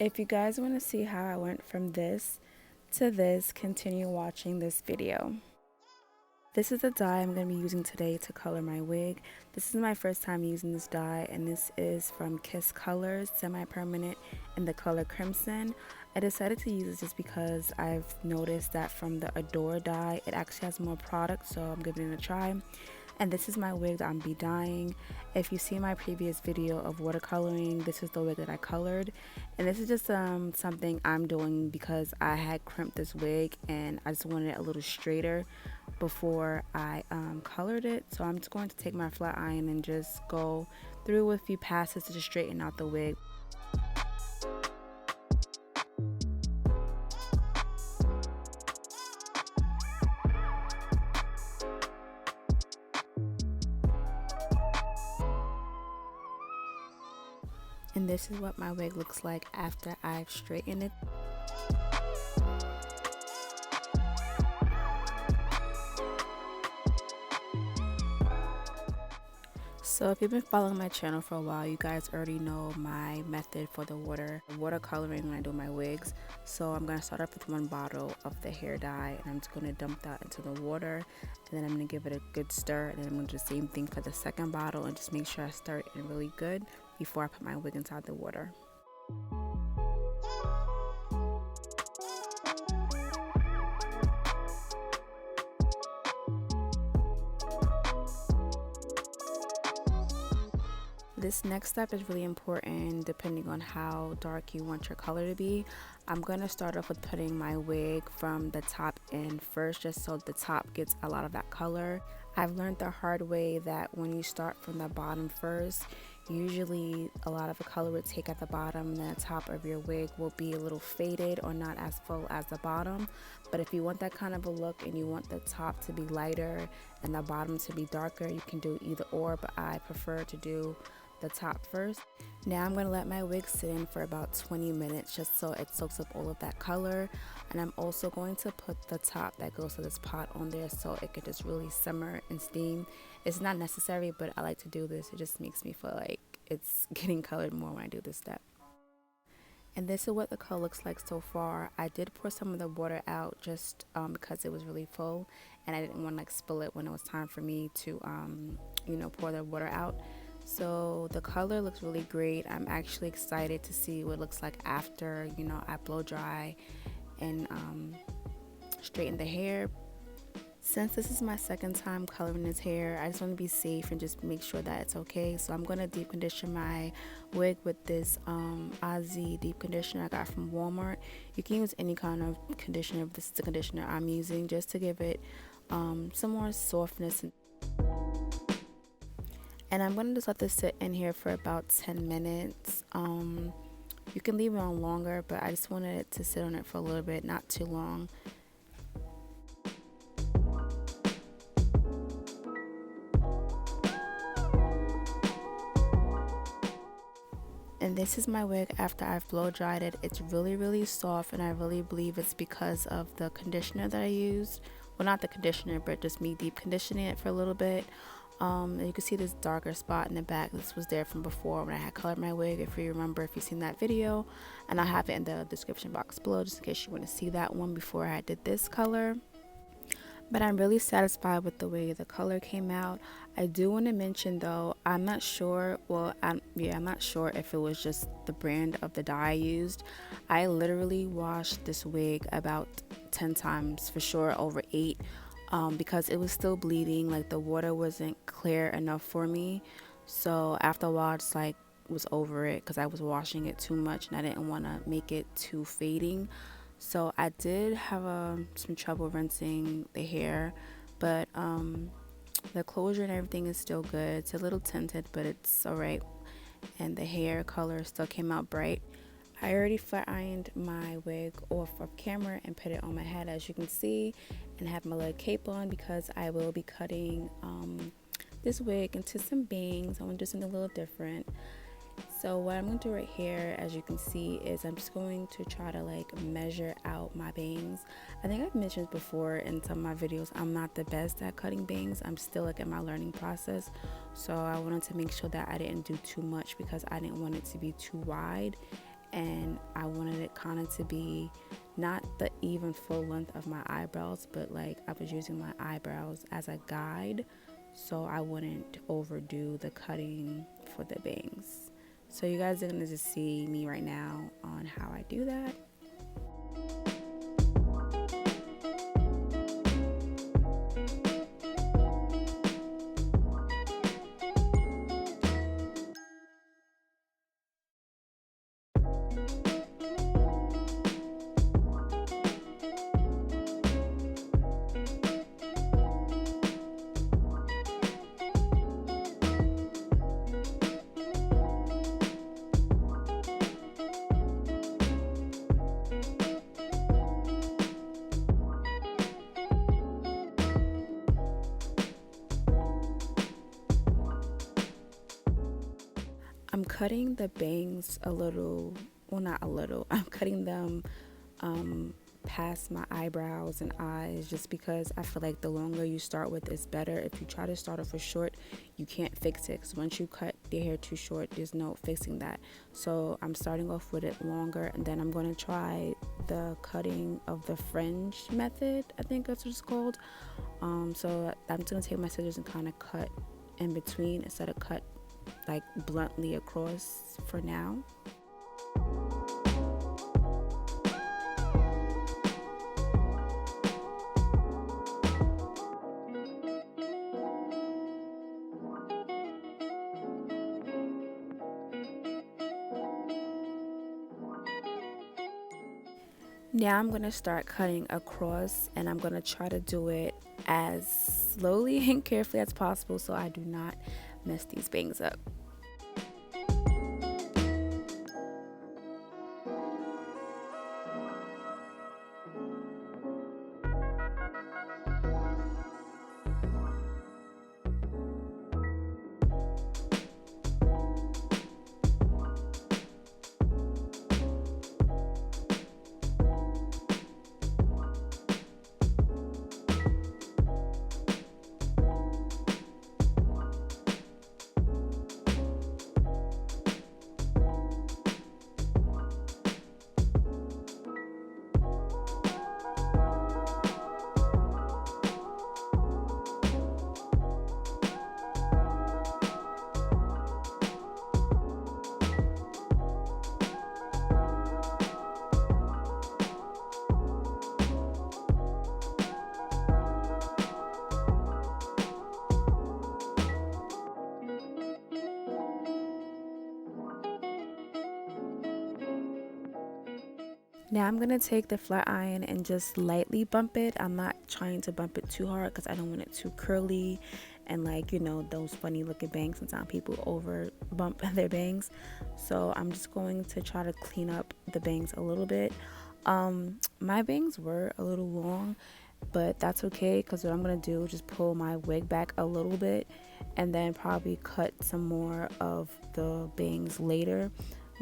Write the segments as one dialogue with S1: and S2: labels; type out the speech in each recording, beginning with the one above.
S1: If you guys want to see how I went from this to this, continue watching this video. This is the dye I'm going to be using today to color my wig. This is my first time using this dye, and this is from Kiss Colors Semi-Permanent in the color Crimson. I decided to use this just because I've noticed that from the Adore dye, it actually has more product, so I'm giving it a try. And this is my wig that I'm be dyeing. If you see my previous video of watercoloring, this is the wig that I colored. And this is just something I'm doing because I had crimped this wig and I just wanted it a little straighter before I colored it. So I'm just going to take my flat iron and just go through with a few passes to just straighten out the wig. And this is what my wig looks like after I've straightened it. So if you've been following my channel for a while, you guys already know my method for the watercoloring when I do my wigs. So I'm going to start off with one bottle of the hair dye, and I'm just going to dump that into the water, and then I'm going to give it a good stir, and then I'm going to do the same thing for the second bottle and just make sure I stir it in really good before I put my wig inside the water. This next step is really important depending on how dark you want your color to be. I'm going to start off with putting my wig from the top in first, just so the top gets a lot of that color. I've learned the hard way that when you start from the bottom first, usually a lot of the color would take at the bottom, and then the top of your wig will be a little faded or not as full as the bottom. But if you want that kind of a look and you want the top to be lighter and the bottom to be darker, you can do either or, but I prefer to do the top first. Now I'm going to let my wig sit in for about 20 minutes just so it soaks up all of that color, and I'm also going to put the top that goes to this pot on there so it could just really simmer and steam. It's not necessary, but I like to do this. It just makes me feel like it's getting colored more when I do this step. And this is what the color looks like so far. I did pour some of the water out just because it was really full, and I didn't want to like spill it when it was time for me to pour the water out. So the color looks really great. I'm actually excited to see what it looks like after I blow dry and straighten the hair. Since this is my second time coloring this hair, I just want to be safe and just make sure that it's okay. So I'm going to deep condition my wig with this Aussie deep conditioner I got from Walmart. You can use any kind of conditioner, but this is the conditioner I'm using just to give it some more softness. And I'm going to just let this sit in here for about 10 minutes. You can leave it on longer, but I just wanted it to sit on it for a little bit, not too long. And this is my wig after I've blow dried it. It's really soft, and I really believe it's because of the conditioner that I used. Well, not the conditioner, but just me deep conditioning it for a little bit. You can see this darker spot in the back. This was there from before when I had colored my wig, if you remember, if you've seen that video, and I'll have it in the description box below just in case you want to see that one before I did this color. But I'm really satisfied with the way the color came out. I do want to mention though, I'm not sure, I'm not sure if it was just the brand of the dye I used. I literally washed this wig about 10 times, for sure over 8. Because it was still bleeding, like the water wasn't clear enough for me. So after a while I just was over it because I was washing it too much and I didn't want to make it too fading. So I did have some trouble rinsing the hair, but the closure and everything is still good. It's a little tinted, but it's alright, and the hair color still came out bright. I already flat ironed my wig off of camera and put it on my head, as you can see, and have my little cape on because I will be cutting this wig into some bangs. I want to do something a little different. So what I'm going to do right here, as you can see, is I'm just going to try to measure out my bangs. I think I've mentioned before in some of my videos, I'm not the best at cutting bangs. I'm still in my learning process. So I wanted to make sure that I didn't do too much because I didn't want it to be too wide and I wanted it kind of to be not the even full length of my eyebrows, but like I was using my eyebrows as a guide so I wouldn't overdo the cutting for the bangs. So you guys are going to just see me right now on how I do that. I'm cutting the bangs a little, well, not a little, I'm cutting them past my eyebrows and eyes just because I feel like the longer you start with is better. If you try to start off with short, you can't fix it because once you cut the hair too short, there's no fixing that. So I'm starting off with it longer, and then I'm going to try the cutting of the fringe method, I think that's what it's called. So I'm just going to take my scissors and kind of cut in between instead of cut like bluntly across for now. Now I'm going to start cutting across, and I'm going to try to do it as slowly and carefully as possible so I do not mess these bangs up. Now I'm going to take the flat iron and just lightly bump it. I'm not trying to bump it too hard because I don't want it too curly and like, you know, those funny looking bangs. Sometimes people over bump their bangs. So I'm just going to try to clean up the bangs a little bit. My bangs were a little long, but that's okay because what I'm going to do is just pull my wig back a little bit and then probably cut some more of the bangs later.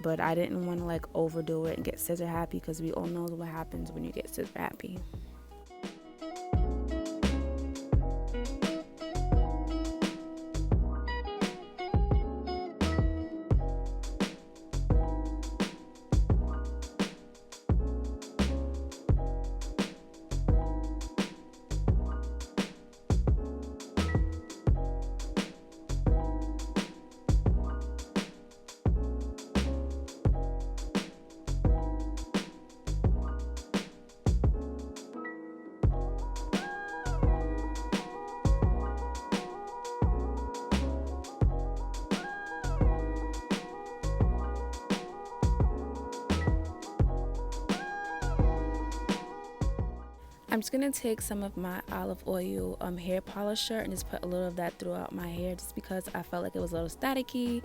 S1: But I didn't want to like overdo it and get scissor happy because we all know what happens when you get scissor happy. I'm just going to take some of my olive oil hair polisher and just put a little of that throughout my hair just because I felt like it was a little staticky,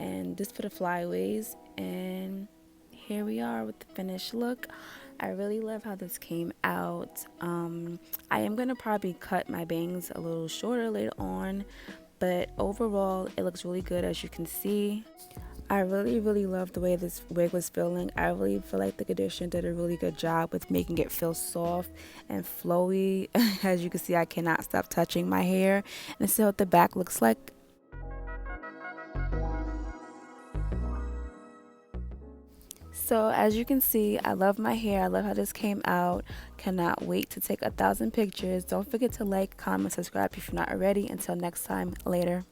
S1: and just for the flyaways. And here we are with the finished look. I really love how this came out. I am going to probably cut my bangs a little shorter later on, but overall it looks really good, as you can see. I really love the way this wig was feeling. I really feel like the conditioner did a really good job with making it feel soft and flowy. As you can see, I cannot stop touching my hair. And this is what the back looks like. So as you can see, I love my hair. I love how this came out. Cannot wait to take 1,000 pictures. Don't forget to like, comment, subscribe if you're not already. Until next time, later.